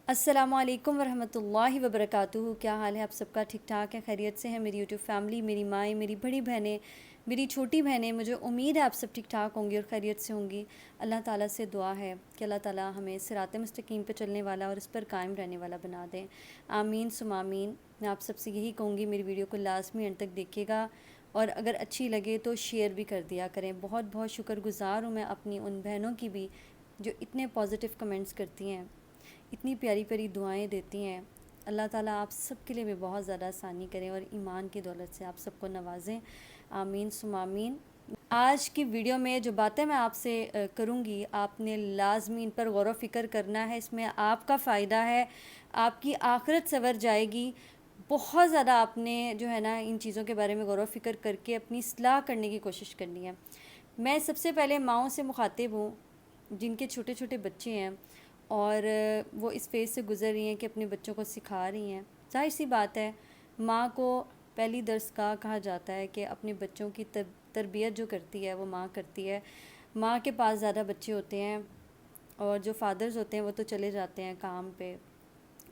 السلام علیکم ورحمۃ اللہ وبرکاتہ۔ کیا حال ہے آپ سب کا؟ ٹھیک ٹھاک ہے؟ خیریت سے ہیں؟ میری یوٹیوب فیملی، میری مائیں، میری بڑی بہنیں، میری چھوٹی بہنیں، مجھے امید ہے آپ سب ٹھیک ٹھاک ہوں گی اور خیریت سے ہوں گی۔ اللہ تعالیٰ سے دعا ہے کہ اللہ تعالیٰ ہمیں صراط مستقیم پہ چلنے والا اور اس پر قائم رہنے والا بنا دیں، آمین ثم آمین۔ میں آپ سب سے یہی کہوں گی، میری ویڈیو کو لازمی اینڈ تک دیکھیے گا اور اگر اچھی لگے تو شیئر بھی کر دیا کریں۔ بہت بہت شکر گزار ہوں میں اپنی ان بہنوں کی بھی جو اتنے پازیٹیو کمنٹس کرتی ہیں، اتنی پیاری پیاری دعائیں دیتی ہیں۔ اللہ تعالیٰ آپ سب کے لیے بھی بہت زیادہ آسانی کریں اور ایمان کی دولت سے آپ سب کو نوازیں، آمین ثم آمین۔ آج کی ویڈیو میں جو باتیں میں آپ سے کروں گی، آپ نے لازمی ان پر غور و فکر کرنا ہے۔ اس میں آپ کا فائدہ ہے، آپ کی آخرت سنور جائے گی۔ بہت زیادہ آپ نے جو ہے نا ان چیزوں کے بارے میں غور و فکر کر کے اپنی اصلاح کرنے کی کوشش کرنی ہے۔ میں سب سے پہلے ماؤں سے مخاطب ہوں جن کے چھوٹے چھوٹے بچے ہیں اور وہ اس فیز سے گزر رہی ہیں کہ اپنے بچوں کو سکھا رہی ہیں۔ ظاہر سی بات ہے، ماں کو پہلی درسگاہ کہا جاتا ہے کہ اپنے بچوں کی تربیت جو کرتی ہے وہ ماں کرتی ہے۔ ماں کے پاس زیادہ بچے ہوتے ہیں اور جو فادرز ہوتے ہیں وہ تو چلے جاتے ہیں کام پہ۔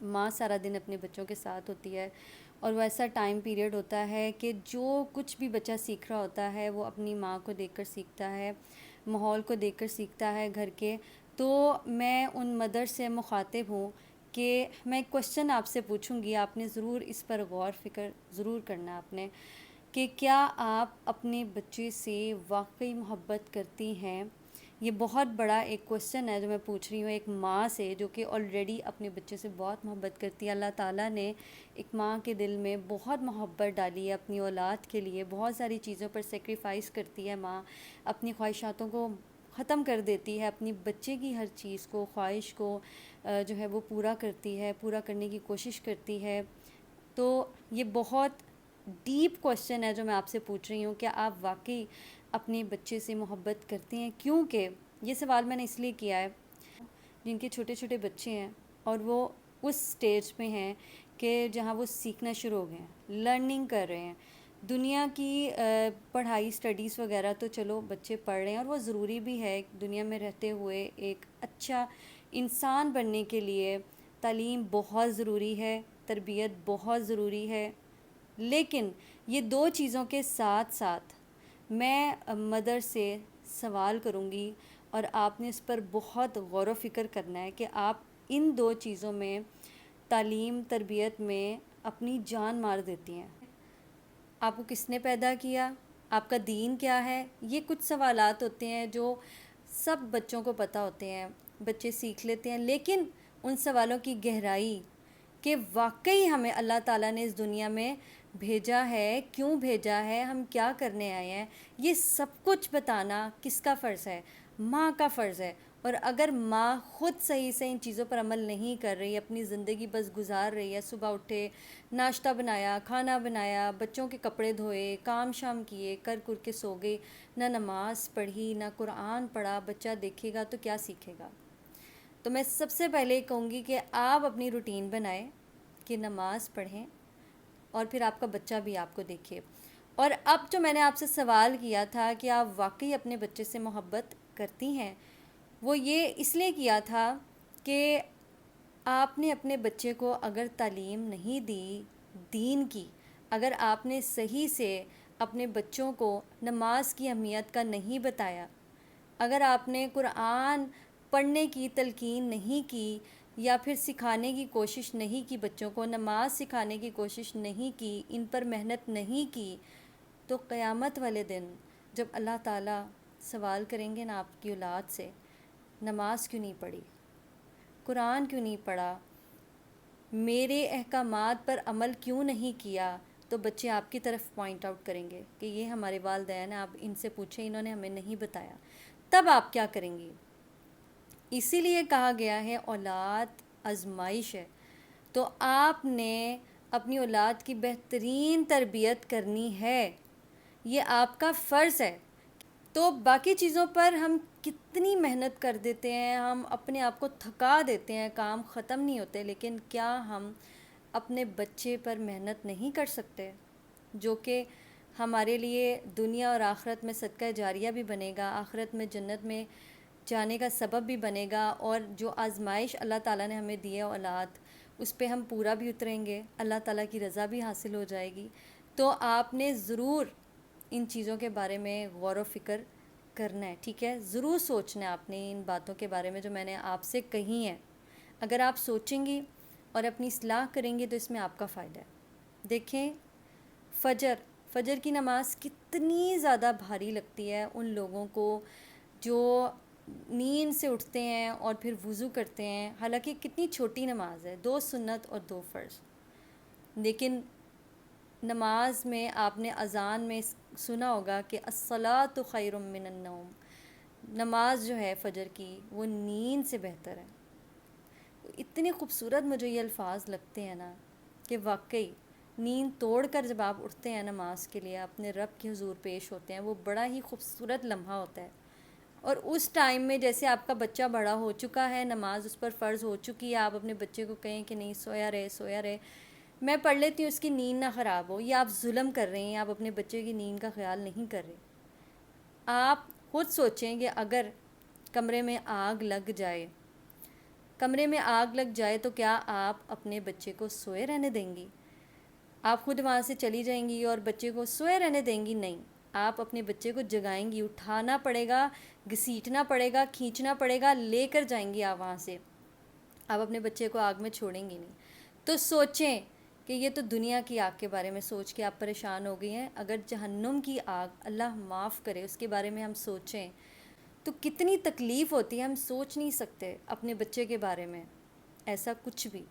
ماں سارا دن اپنے بچوں کے ساتھ ہوتی ہے اور وہ ایسا ٹائم پیریڈ ہوتا ہے کہ جو کچھ بھی بچہ سیکھ رہا ہوتا ہے وہ اپنی ماں کو دیکھ کر سیکھتا ہے، ماحول کو دیکھ کر سیکھتا ہے گھر کے۔ تو میں ان مدر سے مخاطب ہوں کہ میں ایک کوشچن آپ سے پوچھوں گی، آپ نے ضرور اس پر غور فکر ضرور کرنا آپ نے، کہ کیا آپ اپنے بچے سے واقعی محبت کرتی ہیں؟ یہ بہت بڑا ایک کوشچن ہے جو میں پوچھ رہی ہوں ایک ماں سے جو کہ آلریڈی اپنے بچے سے بہت محبت کرتی ہے۔ اللہ تعالیٰ نے ایک ماں کے دل میں بہت محبت ڈالی ہے اپنی اولاد کے لیے، بہت ساری چیزوں پر سیکریفائس کرتی ہے ماں، اپنی خواہشاتوں کو ختم کر دیتی ہے، اپنی بچے کی ہر چیز کو، خواہش کو جو ہے وہ پورا کرتی ہے، پورا کرنے کی کوشش کرتی ہے۔ تو یہ بہت ڈیپ کوشچن ہے جو میں آپ سے پوچھ رہی ہوں، کہ آپ واقعی اپنے بچے سے محبت کرتے ہیں؟ کیونکہ یہ سوال میں نے اس لیے کیا ہے، جن کے چھوٹے چھوٹے بچے ہیں اور وہ اس سٹیج پہ ہیں کہ جہاں وہ سیکھنا شروع ہو گئے ہیں، لرننگ کر رہے ہیں۔ دنیا کی پڑھائی اسٹڈیز وغیرہ تو چلو بچے پڑھ رہے ہیں اور وہ ضروری بھی ہے، دنیا میں رہتے ہوئے ایک اچھا انسان بننے کے لیے تعلیم بہت ضروری ہے، تربیت بہت ضروری ہے۔ لیکن یہ دو چیزوں کے ساتھ ساتھ میں مدر سے سوال کروں گی اور آپ نے اس پر بہت غور و فکر کرنا ہے کہ آپ ان دو چیزوں میں، تعلیم تربیت میں اپنی جان مار دیتی ہیں۔ آپ کو کس نے پیدا کیا؟ آپ کا دین کیا ہے؟ یہ کچھ سوالات ہوتے ہیں جو سب بچوں کو پتہ ہوتے ہیں، بچے سیکھ لیتے ہیں، لیکن ان سوالوں کی گہرائی کہ واقعی ہمیں اللہ تعالیٰ نے اس دنیا میں بھیجا ہے، کیوں بھیجا ہے، ہم کیا کرنے آئے ہیں، یہ سب کچھ بتانا کس کا فرض ہے؟ ماں کا فرض ہے۔ اور اگر ماں خود صحیح سے ان چیزوں پر عمل نہیں کر رہی، اپنی زندگی بس گزار رہی ہے، صبح اٹھے، ناشتہ بنایا، کھانا بنایا، بچوں کے کپڑے دھوئے، کام شام کیے، کر کے سو گئی، نہ نماز پڑھی، نہ قرآن پڑھا، بچہ دیکھے گا تو کیا سیکھے گا؟ تو میں سب سے پہلے کہوں گی کہ آپ اپنی روٹین بنائیں کہ نماز پڑھیں اور پھر آپ کا بچہ بھی آپ کو دیکھے۔ اور اب جو میں نے آپ سے سوال کیا تھا کہ آپ واقعی اپنے بچے سے محبت کرتی ہیں، وہ یہ اس لیے کیا تھا کہ آپ نے اپنے بچے کو اگر تعلیم نہیں دی دین کی، اگر آپ نے صحیح سے اپنے بچوں کو نماز کی اہمیت کا نہیں بتایا، اگر آپ نے قرآن پڑھنے کی تلقین نہیں کی یا پھر سکھانے کی کوشش نہیں کی، بچوں کو نماز سکھانے کی کوشش نہیں کی، ان پر محنت نہیں کی، تو قیامت والے دن جب اللہ تعالیٰ سوال کریں گے نا آپ کی اولاد سے، نماز کیوں نہیں پڑھی، قرآن کیوں نہیں پڑھا، میرے احکامات پر عمل کیوں نہیں کیا، تو بچے آپ کی طرف پوائنٹ آؤٹ کریں گے کہ یہ ہمارے والدین ہیں، آپ ان سے پوچھیں، انہوں نے ہمیں نہیں بتایا۔ تب آپ کیا کریں گی؟ اسی لیے کہا گیا ہے اولاد آزمائش ہے، تو آپ نے اپنی اولاد کی بہترین تربیت کرنی ہے، یہ آپ کا فرض ہے۔ تو باقی چیزوں پر ہم کتنی محنت کر دیتے ہیں، ہم اپنے آپ کو تھکا دیتے ہیں، کام ختم نہیں ہوتے، لیکن کیا ہم اپنے بچے پر محنت نہیں کر سکتے جو کہ ہمارے لیے دنیا اور آخرت میں صدقہ جاریہ بھی بنے گا، آخرت میں جنت میں جانے کا سبب بھی بنے گا، اور جو آزمائش اللہ تعالیٰ نے ہمیں دی ہے اولاد، اس پہ ہم پورا بھی اتریں گے، اللہ تعالیٰ کی رضا بھی حاصل ہو جائے گی۔ تو آپ نے ضرور ان چیزوں کے بارے میں غور و فکر کرنا ہے، ٹھیک ہے؟ ضرور سوچنا ہے آپ نے ان باتوں کے بارے میں جو میں نے آپ سے کہی ہیں۔ اگر آپ سوچیں گی اور اپنی اصلاح کریں گی تو اس میں آپ کا فائدہ ہے۔ دیکھیں، فجر کی نماز کتنی زیادہ بھاری لگتی ہے ان لوگوں کو جو نیند سے اٹھتے ہیں اور پھر وضو کرتے ہیں، حالانکہ کتنی چھوٹی نماز ہے، 2 سنت اور 2 فرض، لیکن نماز میں آپ نے اذان میں سنا ہوگا کہ الصلاۃ خیر من النوم، نماز جو ہے فجر کی وہ نیند سے بہتر ہے۔ اتنے خوبصورت مجھے یہ الفاظ لگتے ہیں نا کہ واقعی نیند توڑ کر جب آپ اٹھتے ہیں نماز کے لیے، اپنے رب کے حضور پیش ہوتے ہیں، وہ بڑا ہی خوبصورت لمحہ ہوتا ہے۔ اور اس ٹائم میں جیسے آپ کا بچہ بڑا ہو چکا ہے، نماز اس پر فرض ہو چکی ہے، آپ اپنے بچے کو کہیں کہ نہیں سویا رہے، میں پڑھ لیتی ہوں اس کی نیند نہ خراب ہو، یہ آپ ظلم کر رہے ہیں، آپ اپنے بچے کی نیند کا خیال نہیں کر رہے۔ آپ خود سوچیں کہ اگر کمرے میں آگ لگ جائے تو کیا آپ اپنے بچے کو سوئے رہنے دیں گی؟ آپ خود وہاں سے چلی جائیں گی اور بچے کو سوئے رہنے دیں گی؟ نہیں، آپ اپنے بچے کو جگائیں گی، اٹھانا پڑے گا، گھسیٹنا پڑے گا، کھینچنا پڑے گا، لے کر جائیں گی آپ وہاں سے، آپ اپنے بچے کو آگ میں چھوڑیں گی نہیں۔ تو سوچیں کہ یہ تو دنیا کی آگ کے بارے میں سوچ کے آپ پریشان ہو گئی ہیں، اگر جہنم کی آگ، اللہ معاف کرے، اس کے بارے میں ہم سوچیں تو کتنی تکلیف ہوتی ہے، ہم سوچ نہیں سکتے اپنے بچے کے بارے میں ایسا کچھ بھی۔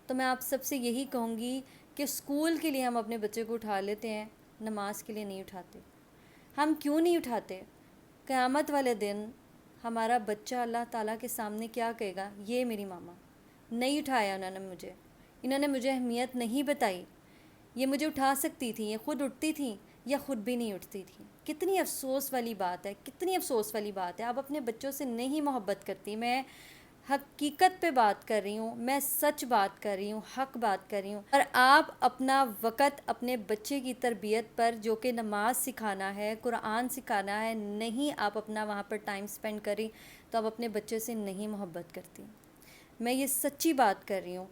تو میں آپ سب سے یہی کہوں گی کہ اسکول کے لیے ہم اپنے بچے کو اٹھا لیتے ہیں، نماز کے لیے نہیں اٹھاتے۔ ہم کیوں نہیں اٹھاتے؟ قیامت والے دن ہمارا بچہ اللہ تعالیٰ کے سامنے کیا کہے گا؟ یہ میری ماما نہیں اٹھایا انہوں نے مجھے اہمیت نہیں بتائی، یہ مجھے اٹھا سکتی تھی، یہ خود اٹھتی تھیں یا خود بھی نہیں اٹھتی تھی۔ کتنی افسوس والی بات ہے، کتنی افسوس والی بات ہے، آپ اپنے بچوں سے نہیں محبت کرتی۔ میں حقیقت پہ بات کر رہی ہوں، میں سچ بات کر رہی ہوں، حق بات کر رہی ہوں، اور آپ اپنا وقت اپنے بچے کی تربیت پر، جو کہ نماز سکھانا ہے، قرآن سکھانا ہے، نہیں آپ اپنا وہاں پر ٹائم سپینڈ کریں تو آپ اپنے بچے سے نہیں محبت کرتی۔ میں یہ سچی بات کر رہی ہوں۔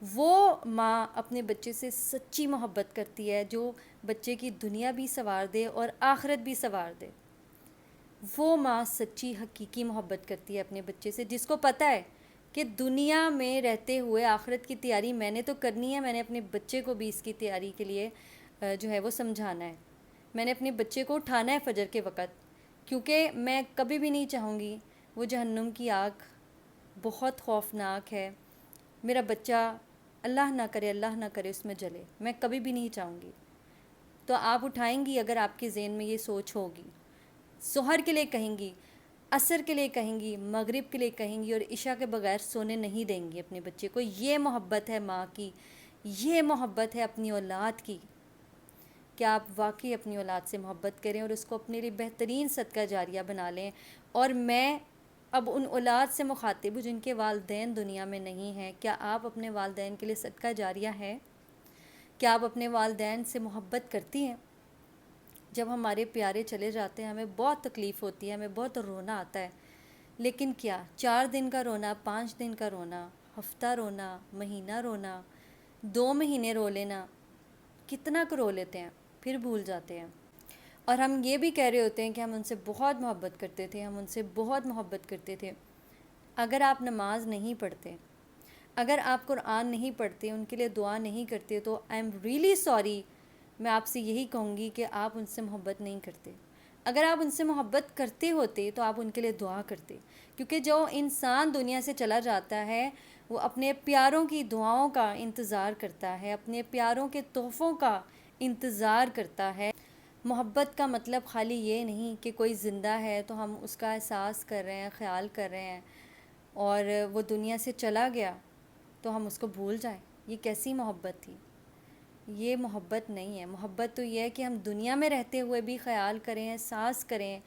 وہ ماں اپنے بچے سے سچی محبت کرتی ہے جو بچے کی دنیا بھی سنوار دے اور آخرت بھی سنوار دے۔ وہ ماں سچی حقیقی محبت کرتی ہے اپنے بچے سے، جس کو پتہ ہے کہ دنیا میں رہتے ہوئے آخرت کی تیاری میں نے تو کرنی ہے، میں نے اپنے بچے کو بھی اس کی تیاری کے لیے جو ہے وہ سمجھانا ہے، میں نے اپنے بچے کو اٹھانا ہے فجر کے وقت، کیونکہ میں کبھی بھی نہیں چاہوں گی وہ جہنم کی آگ بہت خوفناک ہے، میرا بچہ اللہ نہ کرے اس میں جلے، میں کبھی بھی نہیں چاہوں گی۔ تو آپ اٹھائیں گی اگر آپ کے ذہن میں یہ سوچ ہوگی، ظہر کے لیے کہیں گی، عصر کے لیے کہیں گی، مغرب کے لیے کہیں گی، اور عشاء کے بغیر سونے نہیں دیں گی اپنے بچے کو۔ یہ محبت ہے ماں کی، یہ محبت ہے اپنی اولاد کی، کہ آپ واقعی اپنی اولاد سے محبت کریں اور اس کو اپنے لیے بہترین صدقہ جاریہ بنا لیں۔ اور میں اب ان اولاد سے مخاطب ہوں جن کے والدین دنیا میں نہیں ہیں، کیا آپ اپنے والدین کے لیے صدقہ جاریہ ہیں؟ کیا آپ اپنے والدین سے محبت کرتی ہیں؟ جب ہمارے پیارے چلے جاتے ہیں ہمیں بہت تکلیف ہوتی ہے، ہمیں بہت رونا آتا ہے، لیکن کیا 4 دن کا رونا، 5 دن کا رونا، ہفتہ رونا، مہینہ رونا، 2 مہینے رو لینا، کتنا کو رو لیتے ہیں، پھر بھول جاتے ہیں۔ اور ہم یہ بھی کہہ رہے ہوتے ہیں کہ ہم ان سے بہت محبت کرتے تھے، ہم ان سے بہت محبت کرتے تھے۔ اگر آپ نماز نہیں پڑھتے، اگر آپ قرآن نہیں پڑھتے، ان کے لیے دعا نہیں کرتے، تو آئی ایم ریئلی سوری، میں آپ سے یہی کہوں گی کہ آپ ان سے محبت نہیں کرتے۔ اگر آپ ان سے محبت کرتے ہوتے تو آپ ان کے لیے دعا کرتے، کیونکہ جو انسان دنیا سے چلا جاتا ہے وہ اپنے پیاروں کی دعاؤں کا انتظار کرتا ہے، اپنے پیاروں کے تحفوں کا انتظار کرتا ہے۔ محبت کا مطلب خالی یہ نہیں کہ کوئی زندہ ہے تو ہم اس کا احساس کر رہے ہیں، خیال کر رہے ہیں، اور وہ دنیا سے چلا گیا تو ہم اس کو بھول جائیں۔ یہ کیسی محبت تھی؟ یہ محبت نہیں ہے۔ محبت تو یہ ہے کہ ہم دنیا میں رہتے ہوئے بھی خیال کریں، احساس کریں،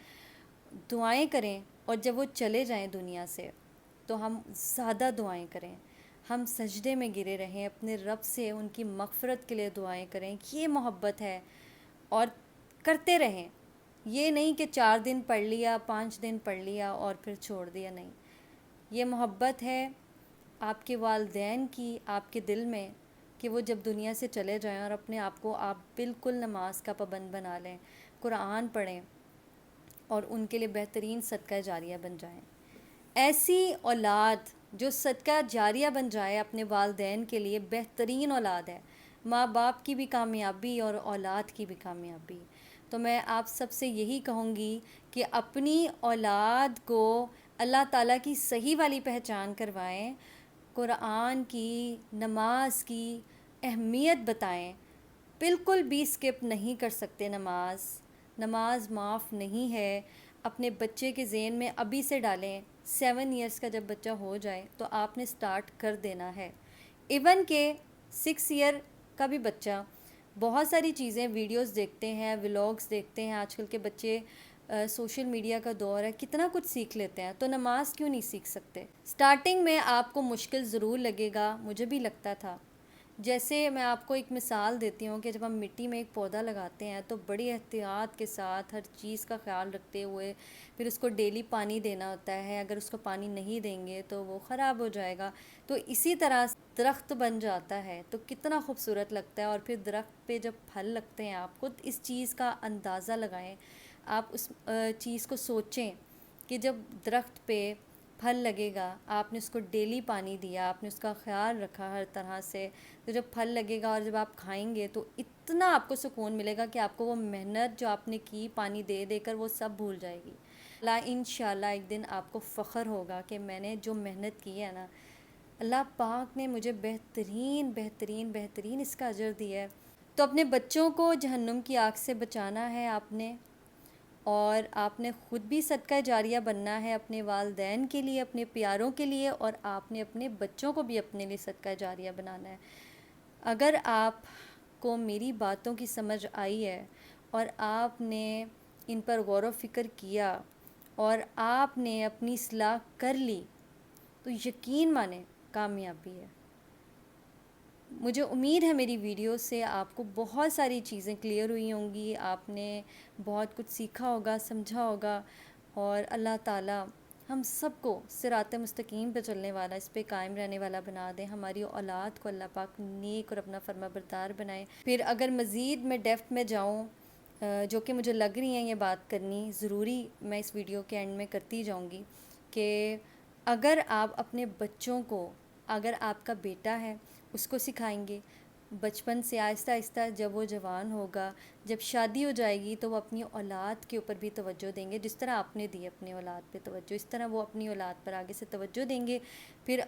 دعائیں کریں، اور جب وہ چلے جائیں دنیا سے تو ہم زیادہ دعائیں کریں، ہم سجدے میں گرے رہیں، اپنے رب سے ان کی مغفرت کے لیے دعائیں کریں۔ یہ محبت ہے، اور کرتے رہیں۔ یہ نہیں کہ 4 دن پڑھ لیا، 5 دن پڑھ لیا اور پھر چھوڑ دیا، نہیں. یہ محبت ہے آپ کے والدین کی آپ کے دل میں، کہ وہ جب دنیا سے چلے جائیں اور اپنے آپ کو آپ بالکل نماز کا پابند بنا لیں، قرآن پڑھیں اور ان کے لیے بہترین صدقہ جاریہ بن جائیں. ایسی اولاد جو صدقہ جاریہ بن جائے اپنے والدین کے لیے، بہترین اولاد ہے. ماں باپ کی بھی کامیابی اور اولاد کی بھی کامیابی. تو میں آپ سب سے یہی کہوں گی کہ اپنی اولاد کو اللہ تعالیٰ کی صحیح والی پہچان کروائیں، قرآن کی، نماز کی اہمیت بتائیں. بالکل بھی اسکپ نہیں کر سکتے نماز معاف نہیں ہے. اپنے بچے کے ذہن میں ابھی سے ڈالیں، 7 ایئرس کا جب بچہ ہو جائے تو آپ نے سٹارٹ کر دینا ہے. ایون کہ 6 ایئر کا بھی بچہ بہت ساری چیزیں ویڈیوز دیکھتے ہیں، ولاگز دیکھتے ہیں. آج کل کے بچے سوشل میڈیا کا دور ہے، کتنا کچھ سیکھ لیتے ہیں، تو نماز کیوں نہیں سیکھ سکتے؟ سٹارٹنگ میں آپ کو مشکل ضرور لگے گا، مجھے بھی لگتا تھا. جیسے میں آپ کو ایک مثال دیتی ہوں کہ جب ہم مٹی میں ایک پودا لگاتے ہیں تو بڑی احتیاط کے ساتھ ہر چیز کا خیال رکھتے ہوئے پھر اس کو ڈیلی پانی دینا ہوتا ہے. اگر اس کو پانی نہیں دیں گے تو وہ خراب ہو جائے گا. تو اسی طرح درخت بن جاتا ہے تو کتنا خوبصورت لگتا ہے. اور پھر درخت پہ جب پھل لگتے ہیں، آپ خود اس چیز کا اندازہ لگائیں، آپ اس چیز کو سوچیں کہ جب درخت پہ پھل لگے گا، آپ نے اس کو ڈیلی پانی دیا، آپ نے اس کا خیال رکھا ہر طرح سے، تو جب پھل لگے گا اور جب آپ کھائیں گے تو اتنا آپ کو سکون ملے گا کہ آپ کو وہ محنت جو آپ نے کی پانی دے دے کر وہ سب بھول جائے گی. اللہ انشاءاللہ ایک دن آپ کو فخر ہوگا کہ میں نے جو محنت کی ہے نا، اللہ پاک نے مجھے بہترین بہترین بہترین اس کا اجر دیا ہے. تو اپنے بچوں کو جہنم کی آگ سے بچانا ہے آپ نے، اور آپ نے خود بھی صدقہ جاریہ بننا ہے اپنے والدین کے لیے، اپنے پیاروں کے لیے، اور آپ نے اپنے بچوں کو بھی اپنے لیے صدقہ جاریہ بنانا ہے. اگر آپ کو میری باتوں کی سمجھ آئی ہے اور آپ نے ان پر غور و فکر کیا اور آپ نے اپنی اصلاح کر لی، تو یقین مانیں کامیابی ہے. مجھے امید ہے میری ویڈیو سے آپ کو بہت ساری چیزیں کلیئر ہوئی ہوں گی، آپ نے بہت کچھ سیکھا ہوگا، سمجھا ہوگا. اور اللہ تعالیٰ ہم سب کو صراط مستقیم پہ چلنے والا، اس پہ قائم رہنے والا بنا دیں. ہماری اولاد کو اللہ پاک نیک اور اپنا فرما بردار بنائے. پھر اگر مزید میں ڈیپتھ میں جاؤں، جو کہ مجھے لگ رہی ہیں یہ بات کرنی ضروری، میں اس ویڈیو کے اینڈ میں کرتی جاؤں گی، کہ اگر آپ اپنے بچوں کو، اگر آپ کا بیٹا ہے اس کو سکھائیں گے بچپن سے، آہستہ آہستہ جب وہ جوان ہوگا، جب شادی ہو جائے گی تو وہ اپنی اولاد کے اوپر بھی توجہ دیں گے. جس طرح آپ نے دی اپنی اولاد پہ توجہ، اس طرح وہ اپنی اولاد پر آگے سے توجہ دیں گے. پھر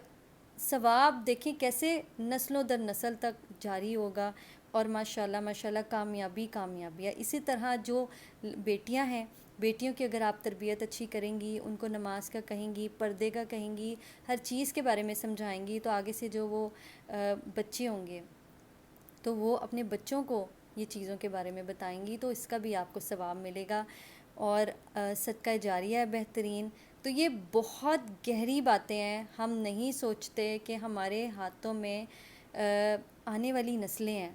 ثواب دیکھیں کیسے نسلوں در نسل تک جاری ہوگا. اور ماشاءاللہ ماشاءاللہ کامیابی کامیابی ہے. اسی طرح جو بیٹیاں ہیں، بیٹیوں کی اگر آپ تربیت اچھی کریں گی، ان کو نماز کا کہیں گی، پردے کا کہیں گی، ہر چیز کے بارے میں سمجھائیں گی، تو آگے سے جو وہ بچے ہوں گے تو وہ اپنے بچوں کو یہ چیزوں کے بارے میں بتائیں گی، تو اس کا بھی آپ کو ثواب ملے گا. اور صدقہ جاریہ ہے بہترین. تو یہ بہت گہری باتیں ہیں. ہم نہیں سوچتے کہ ہمارے ہاتھوں میں آنے والی نسلیں ہیں،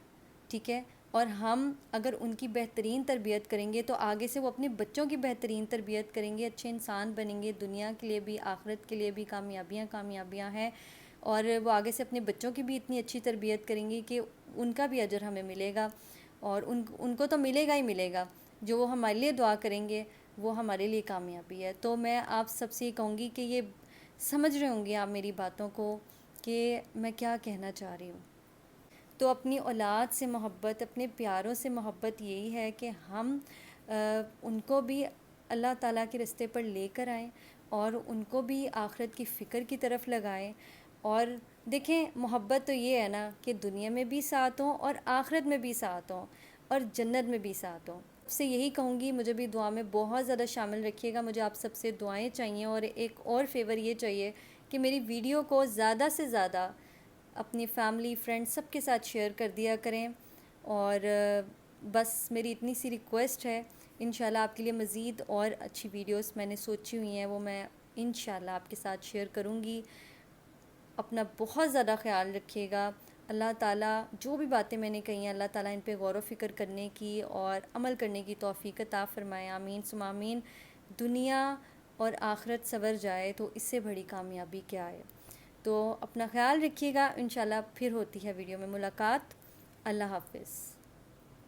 ٹھیک ہے، اور ہم اگر ان کی بہترین تربیت کریں گے تو آگے سے وہ اپنے بچوں کی بہترین تربیت کریں گے، اچھے انسان بنیں گے. دنیا کے لیے بھی آخرت کے لیے بھی کامیابیاں کامیابیاں ہیں. اور وہ آگے سے اپنے بچوں کی بھی اتنی اچھی تربیت کریں گے کہ ان کا بھی اجر ہمیں ملے گا. اور ان کو تو ملے گا ہی ملے گا. جو وہ ہمارے لیے دعا کریں گے وہ ہمارے لیے کامیابی ہے. تو میں آپ سب سے یہ کہوں گی کہ یہ سمجھ رہے ہوں گے آپ میری باتوں کو کہ میں کیا کہنا چاہ رہی ہوں. تو اپنی اولاد سے محبت، اپنے پیاروں سے محبت یہی ہے کہ ہم ان کو بھی اللہ تعالیٰ کے رستے پر لے کر آئیں اور ان کو بھی آخرت کی فکر کی طرف لگائیں. اور دیکھیں محبت تو یہ ہے نا کہ دنیا میں بھی ساتھ ہوں اور آخرت میں بھی ساتھ ہوں اور جنت میں بھی ساتھ ہوں. آپ سے یہی کہوں گی مجھے بھی دعا میں بہت زیادہ شامل رکھیے گا. مجھے آپ سب سے دعائیں چاہیے، اور ایک اور فیور یہ چاہیے کہ میری ویڈیو کو زیادہ سے زیادہ اپنی فیملی فرینڈ سب کے ساتھ شیئر کر دیا کریں. اور بس میری اتنی سی ریکویسٹ ہے. انشاءاللہ آپ کے لیے مزید اور اچھی ویڈیوز میں نے سوچی ہوئی ہیں، وہ میں انشاءاللہ آپ کے ساتھ شیئر کروں گی. اپنا بہت زیادہ خیال رکھیے گا. اللہ تعالیٰ جو بھی باتیں میں نے کہی ہیں اللہ تعالیٰ ان پہ غور و فکر کرنے کی اور عمل کرنے کی توفیق عطا فرمائے، آمین ثم آمین۔ دنیا اور آخرت سنور جائے تو اس سے بڑی کامیابی کیا ہے۔ تو اپنا خیال رکھیے گا، انشاءاللہ پھر ہوتی ہے ویڈیو میں ملاقات۔ اللہ حافظ۔